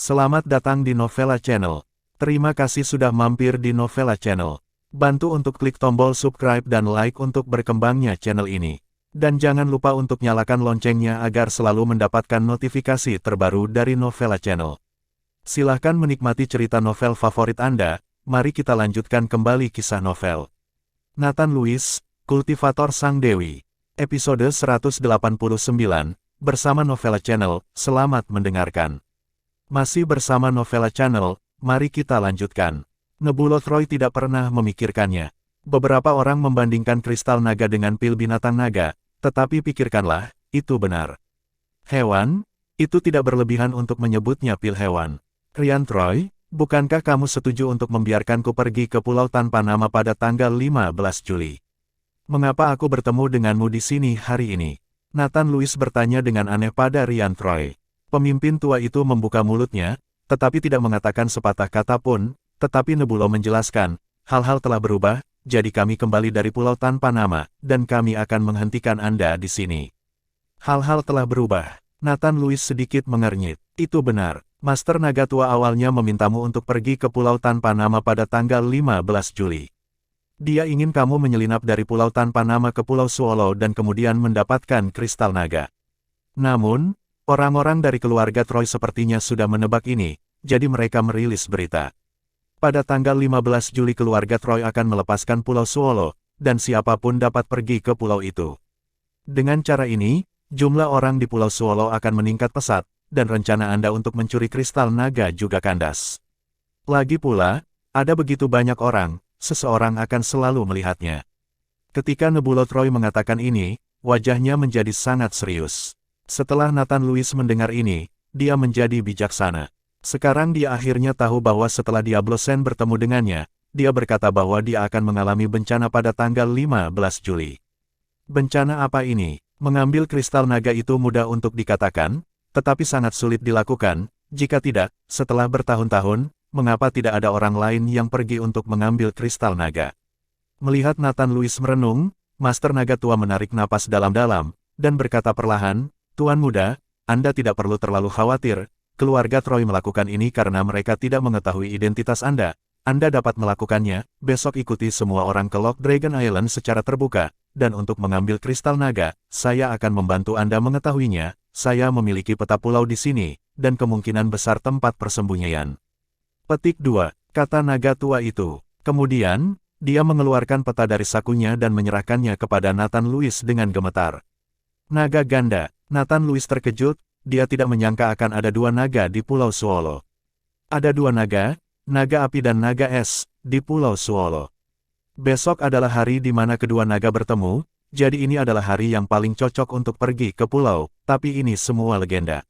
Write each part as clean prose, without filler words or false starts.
Selamat datang di Novella Channel. Terima kasih sudah mampir di Novella Channel. Bantu untuk klik tombol subscribe dan like untuk berkembangnya channel ini. Dan jangan lupa untuk nyalakan loncengnya agar selalu mendapatkan notifikasi terbaru dari Novella Channel. Silahkan menikmati cerita novel favorit Anda. Mari kita lanjutkan kembali kisah novel Nathan Lewis, Kultivator Sang Dewi. Episode 189, bersama Novella Channel. Selamat mendengarkan. Masih bersama Novella Channel, mari kita lanjutkan. Nebulothroy tidak pernah memikirkannya. Beberapa orang membandingkan kristal naga dengan pil binatang naga, tetapi pikirkanlah, itu benar. Hewan? Itu tidak berlebihan untuk menyebutnya pil hewan. Riantroy, bukankah kamu setuju untuk membiarkanku pergi ke pulau tanpa nama pada tanggal 15 Juli? Mengapa aku bertemu denganmu di sini hari ini? Nathan Lewis bertanya dengan aneh pada Riantroy. Pemimpin tua itu membuka mulutnya, tetapi tidak mengatakan sepatah kata pun, tetapi Nebulo menjelaskan, hal-hal telah berubah, jadi kami kembali dari pulau tanpa nama, dan kami akan menghentikan Anda di sini. Hal-hal telah berubah. Nathan Lewis sedikit mengernyit. Itu benar, Master Naga Tua awalnya memintamu untuk pergi ke pulau tanpa nama pada tanggal 15 Juli. Dia ingin kamu menyelinap dari pulau tanpa nama ke Pulau Swallow dan kemudian mendapatkan kristal naga. Namun, orang-orang dari keluarga Troy sepertinya sudah menebak ini, jadi mereka merilis berita. Pada tanggal 15 Juli keluarga Troy akan melepaskan Pulau Swallow, dan siapapun dapat pergi ke pulau itu. Dengan cara ini, jumlah orang di Pulau Swallow akan meningkat pesat, dan rencana Anda untuk mencuri kristal naga juga kandas. Lagi pula, ada begitu banyak orang, seseorang akan selalu melihatnya. Ketika Nebulothroy mengatakan ini, wajahnya menjadi sangat serius. Setelah Nathan Lewis mendengar ini, dia menjadi bijaksana. Sekarang dia akhirnya tahu bahwa setelah Diablo Sen bertemu dengannya, dia berkata bahwa dia akan mengalami bencana pada tanggal 15 Juli. Bencana apa ini? Mengambil kristal naga itu mudah untuk dikatakan, tetapi sangat sulit dilakukan. Jika tidak, setelah bertahun-tahun, mengapa tidak ada orang lain yang pergi untuk mengambil kristal naga? Melihat Nathan Lewis merenung, Master Naga Tua menarik napas dalam-dalam, dan berkata perlahan, Tuan Muda, Anda tidak perlu terlalu khawatir, keluarga Troy melakukan ini karena mereka tidak mengetahui identitas Anda. Anda dapat melakukannya, besok ikuti semua orang ke Lock Dragon Island secara terbuka, dan untuk mengambil kristal naga, saya akan membantu Anda mengetahuinya. Saya memiliki peta pulau di sini, dan kemungkinan besar tempat persembunyian. Petik 2, kata naga tua itu. Kemudian, dia mengeluarkan peta dari sakunya dan menyerahkannya kepada Nathan Lewis dengan gemetar. Naga ganda. Nathan Lewis terkejut, dia tidak menyangka akan ada dua naga di Pulau Swallow. Ada dua naga, naga api dan naga es, di Pulau Swallow. Besok adalah hari di mana kedua naga bertemu, jadi ini adalah hari yang paling cocok untuk pergi ke pulau, tapi ini semua legenda.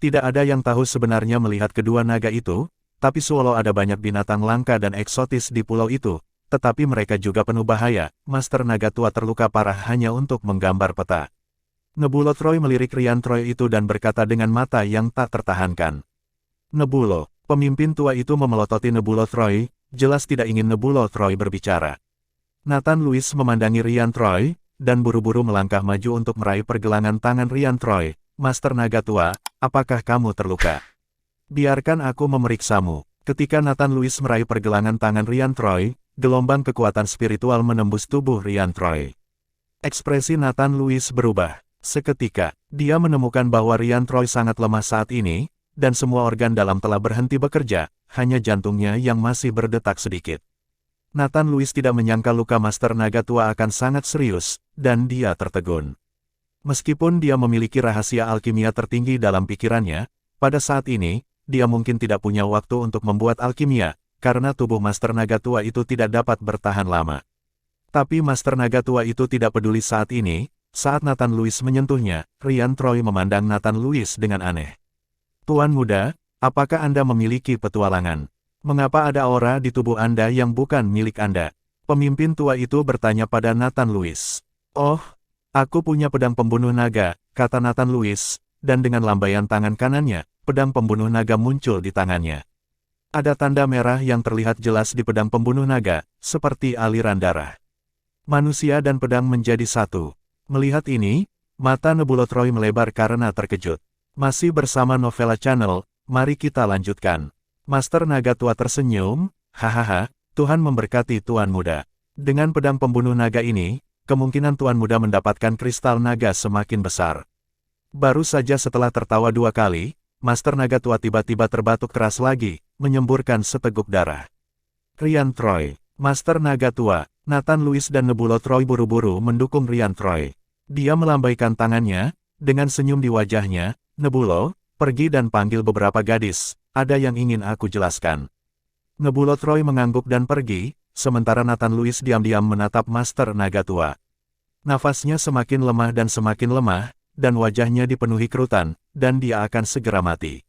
Tidak ada yang tahu sebenarnya melihat kedua naga itu, tapi Swallow ada banyak binatang langka dan eksotis di pulau itu, tetapi mereka juga penuh bahaya. Master Naga Tua terluka parah hanya untuk menggambar peta. Nebulothroy melirik Riantroy itu dan berkata dengan mata yang tak tertahankan. Nebulo, pemimpin tua itu memelototi Nebulothroy, jelas tidak ingin Nebulothroy berbicara. Nathan Lewis memandangi Riantroy, dan buru-buru melangkah maju untuk meraih pergelangan tangan Riantroy. Master Naga Tua, apakah kamu terluka? Biarkan aku memeriksamu. Ketika Nathan Lewis meraih pergelangan tangan Riantroy, gelombang kekuatan spiritual menembus tubuh Riantroy. Ekspresi Nathan Lewis berubah. Seketika, dia menemukan bahwa Riantroy sangat lemah saat ini, dan semua organ dalam telah berhenti bekerja, hanya jantungnya yang masih berdetak sedikit. Nathan Lewis tidak menyangka luka Master Naga Tua akan sangat serius, dan dia tertegun. Meskipun dia memiliki rahasia alkimia tertinggi dalam pikirannya, pada saat ini, dia mungkin tidak punya waktu untuk membuat alkimia, karena tubuh Master Naga Tua itu tidak dapat bertahan lama. Tapi Master Naga Tua itu tidak peduli saat ini. Saat Nathan Lewis menyentuhnya, Riantroy memandang Nathan Lewis dengan aneh. Tuan Muda, apakah Anda memiliki petualangan? Mengapa ada aura di tubuh Anda yang bukan milik Anda? Pemimpin tua itu bertanya pada Nathan Lewis. Oh, aku punya pedang pembunuh naga, kata Nathan Lewis, dan dengan lambaian tangan kanannya, pedang pembunuh naga muncul di tangannya. Ada tanda merah yang terlihat jelas di pedang pembunuh naga, seperti aliran darah. Manusia dan pedang menjadi satu. Melihat ini, mata Nebulot Roy melebar karena terkejut. Masih bersama Novella Channel, mari kita lanjutkan. Master Naga Tua tersenyum, hahaha, Tuhan memberkati Tuan Muda. Dengan pedang pembunuh naga ini, kemungkinan Tuan Muda mendapatkan kristal naga semakin besar. Baru saja setelah tertawa 2 kali, Master Naga Tua tiba-tiba terbatuk keras lagi, menyemburkan seteguk darah. Rian Troy, Master Naga Tua, Nathan Lewis dan Nebulot Roy buru-buru mendukung Rian Troy. Dia melambaikan tangannya, dengan senyum di wajahnya, Nebulo, pergi dan panggil beberapa gadis, ada yang ingin aku jelaskan. Nebulot Roy mengangguk dan pergi, sementara Nathan Lewis diam-diam menatap Master Naga Tua. Nafasnya semakin lemah, dan wajahnya dipenuhi kerutan, dan dia akan segera mati.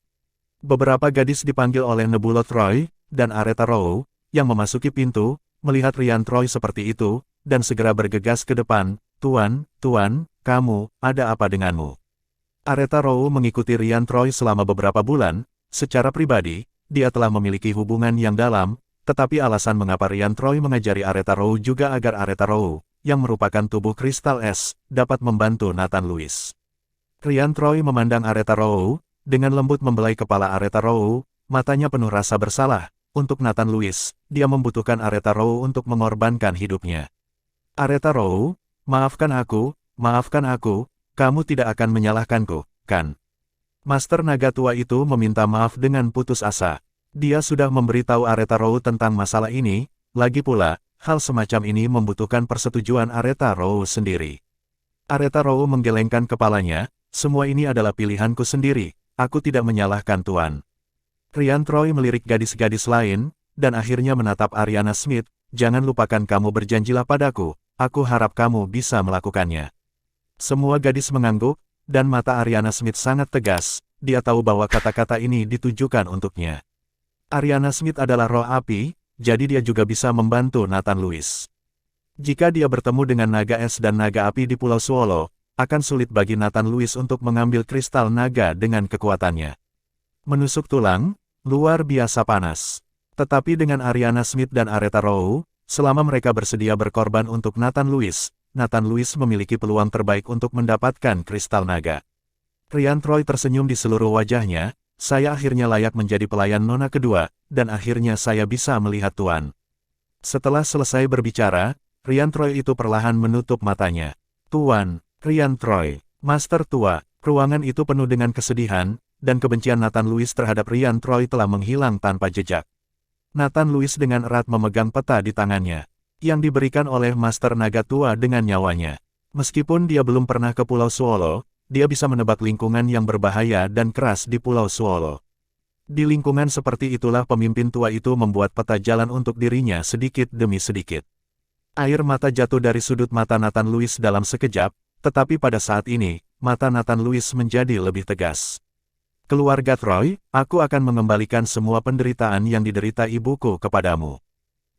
Beberapa gadis dipanggil oleh Nebulot Roy, dan Aretha Row, yang memasuki pintu, melihat Rian Troy seperti itu, dan segera bergegas ke depan, Tuan, kamu, ada apa denganmu? Aretha Row mengikuti Rian Troy selama beberapa bulan, secara pribadi, dia telah memiliki hubungan yang dalam, tetapi alasan mengapa Rian Troy mengajari Aretha Row juga agar Aretha Row, yang merupakan tubuh kristal es, dapat membantu Nathan Lewis. Rian Troy memandang Aretha Row, dengan lembut membelai kepala Aretha Row, matanya penuh rasa bersalah. Untuk Nathan Lewis, dia membutuhkan Aretha Row untuk mengorbankan hidupnya. Aretha Row, maafkan aku, kamu tidak akan menyalahkanku, kan? Master Naga Tua itu meminta maaf dengan putus asa. Dia sudah memberitahu Aretha Row tentang masalah ini, lagi pula, hal semacam ini membutuhkan persetujuan Aretha Row sendiri. Aretha Row menggelengkan kepalanya, semua ini adalah pilihanku sendiri, aku tidak menyalahkan Tuan. Rian Troy melirik gadis-gadis lain, dan akhirnya menatap Ariana Smith, jangan lupakan kamu berjanjilah padaku, aku harap kamu bisa melakukannya. Semua gadis mengangguk, dan mata Ariana Smith sangat tegas, dia tahu bahwa kata-kata ini ditujukan untuknya. Ariana Smith adalah roh api, jadi dia juga bisa membantu Nathan Lewis. Jika dia bertemu dengan naga es dan naga api di Pulau Swallow, akan sulit bagi Nathan Lewis untuk mengambil kristal naga dengan kekuatannya. Menusuk tulang, luar biasa panas. Tetapi dengan Ariana Smith dan Aretha Row, selama mereka bersedia berkorban untuk Nathan Lewis memiliki peluang terbaik untuk mendapatkan kristal naga. Rian Troy tersenyum di seluruh wajahnya, saya akhirnya layak menjadi pelayan nona kedua, dan akhirnya saya bisa melihat Tuan. Setelah selesai berbicara, Rian Troy itu perlahan menutup matanya. Tuan, Rian Troy, Master Tua, ruangan itu penuh dengan kesedihan, dan kebencian Nathan Lewis terhadap Rian Troy telah menghilang tanpa jejak. Nathan Lewis dengan erat memegang peta di tangannya, yang diberikan oleh Master Naga Tua dengan nyawanya. Meskipun dia belum pernah ke Pulau Swallow, dia bisa menebak lingkungan yang berbahaya dan keras di Pulau Swallow. Di lingkungan seperti itulah pemimpin tua itu membuat peta jalan untuk dirinya sedikit demi sedikit. Air mata jatuh dari sudut mata Nathan Lewis dalam sekejap, tetapi pada saat ini, mata Nathan Lewis menjadi lebih tegas. Keluarga Troy, aku akan mengembalikan semua penderitaan yang diderita ibuku kepadamu.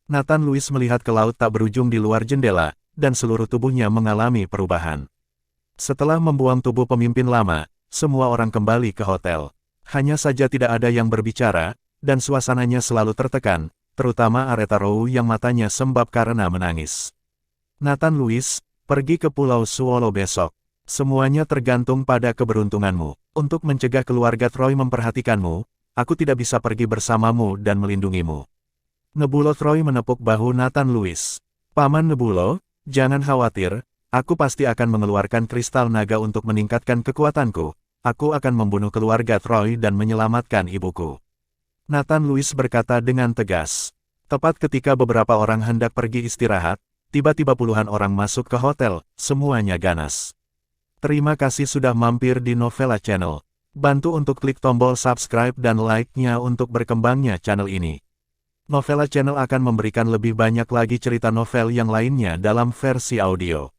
Nathan Lewis melihat ke laut tak berujung di luar jendela, dan seluruh tubuhnya mengalami perubahan. Setelah membuang tubuh pemimpin lama, semua orang kembali ke hotel. Hanya saja tidak ada yang berbicara, dan suasananya selalu tertekan, terutama Aretha Row yang matanya sembab karena menangis. Nathan Lewis, pergi ke Pulau Swallow besok. Semuanya tergantung pada keberuntunganmu. Untuk mencegah keluarga Troy memperhatikanmu, aku tidak bisa pergi bersamamu dan melindungimu. Nebulo Troy menepuk bahu Nathan Lewis. Paman Nebulo, jangan khawatir, aku pasti akan mengeluarkan kristal naga untuk meningkatkan kekuatanku. Aku akan membunuh keluarga Troy dan menyelamatkan ibuku. Nathan Lewis berkata dengan tegas. Tepat ketika beberapa orang hendak pergi istirahat, tiba-tiba puluhan orang masuk ke hotel, semuanya ganas. Terima kasih sudah mampir di Novella Channel. Bantu untuk klik tombol subscribe dan like-nya untuk berkembangnya channel ini. Novella Channel akan memberikan lebih banyak lagi cerita novel yang lainnya dalam versi audio.